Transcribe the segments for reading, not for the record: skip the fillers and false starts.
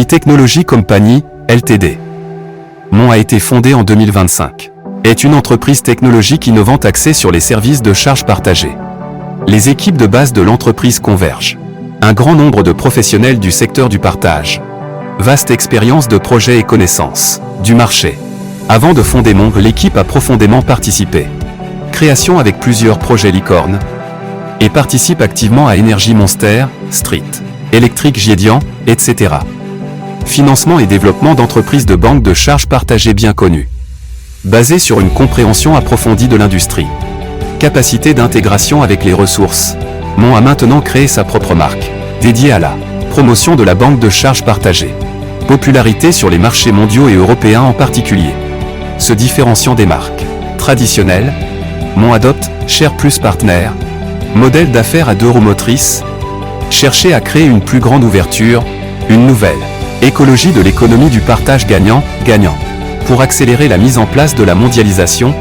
Mi Technology Company, Ltd. Mon a été fondée en 2025. Est une entreprise technologique innovante axée sur les services de charge partagée. Les équipes de base de l'entreprise convergent. Un grand nombre de professionnels du secteur du partage. Vaste expérience de projet et connaissance du marché. Avant de fonder Mon, l'équipe a profondément participé. Création avec plusieurs projets licornes. Et participe activement à Energy Monster, Street, Electric Giedian, etc. Financement et développement d'entreprises de banques de charges partagées bien connues. Basé sur une compréhension approfondie de l'industrie. Capacité d'intégration avec les ressources. Mon a maintenant créé sa propre marque, dédiée à la promotion de la banque de charges partagée. Popularité sur les marchés mondiaux et européens en particulier. Se différenciant des marques traditionnelles, Mon adopte Share Plus Partner, modèle d'affaires à deux roues motrices, chercher à créer une plus grande ouverture, une nouvelle écologie de l'économie du partage gagnant-gagnant. Pour accélérer la mise en place de la mondialisation,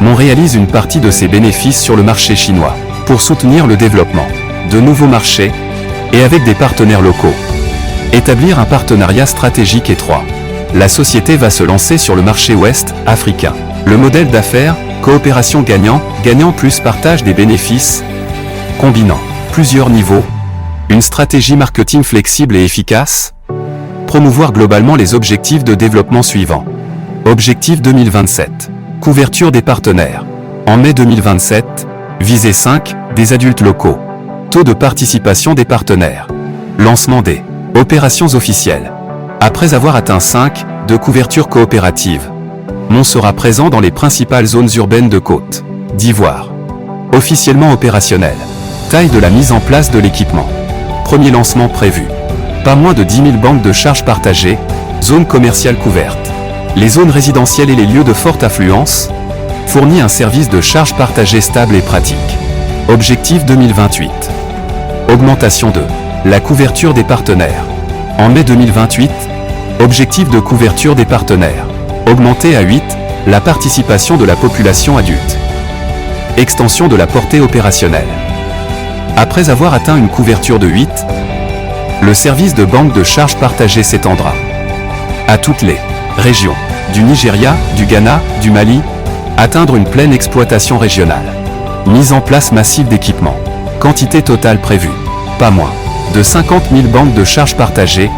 Mon réalise une partie de ses bénéfices sur le marché chinois, pour soutenir le développement de nouveaux marchés, et avec des partenaires locaux. Établir un partenariat stratégique étroit. La société va se lancer sur le marché ouest africain. Le modèle d'affaires, coopération gagnant plus partage des bénéfices, combinant plusieurs niveaux, une stratégie marketing flexible et efficace, promouvoir globalement les objectifs de développement suivants. Objectif 2027. Couverture des partenaires. En mai 2027, visée 5, des adultes locaux. Taux de participation des partenaires. Lancement des opérations officielles. Après avoir atteint 5, de couverture coopérative, Mon sera présent dans les principales zones urbaines de Côte d'Ivoire. Officiellement opérationnel. Taille de la mise en place de l'équipement. Premier lancement prévu. Pas moins de 10 000 banques de charges partagées, zone commerciale couverte. Les zones résidentielles et les lieux de forte affluence, fournit un service de charge partagée stable et pratique. Objectif 2028. Augmentation de la couverture des partenaires. En mai 2028, objectif de couverture des partenaires. Augmenter à 8, la participation de la population adulte. Extension de la portée opérationnelle. Après avoir atteint une couverture de 8, le service de banque de charges partagées s'étendra à toutes les régions du Nigeria, du Ghana, du Mali, atteindre une pleine exploitation régionale. Mise en place massive d'équipements. Quantité totale prévue. Pas moins de 50 000 banques de charges partagées.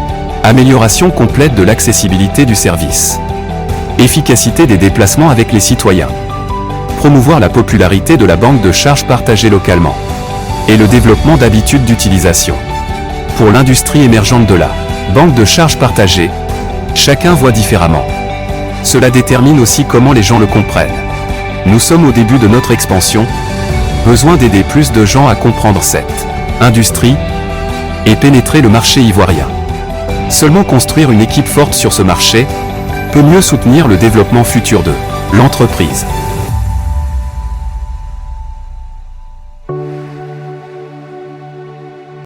Amélioration complète de l'accessibilité du service. Efficacité des déplacements avec les citoyens. Promouvoir la popularité de la banque de charges partagée localement. Et le développement d'habitudes d'utilisation. Pour l'industrie émergente de la banque de charges partagée, chacun voit différemment. Cela détermine aussi comment les gens le comprennent. Nous sommes au début de notre expansion. Besoin d'aider plus de gens à comprendre cette industrie et pénétrer le marché ivoirien. Seulement construire une équipe forte sur ce marché peut mieux soutenir le développement futur de l'entreprise.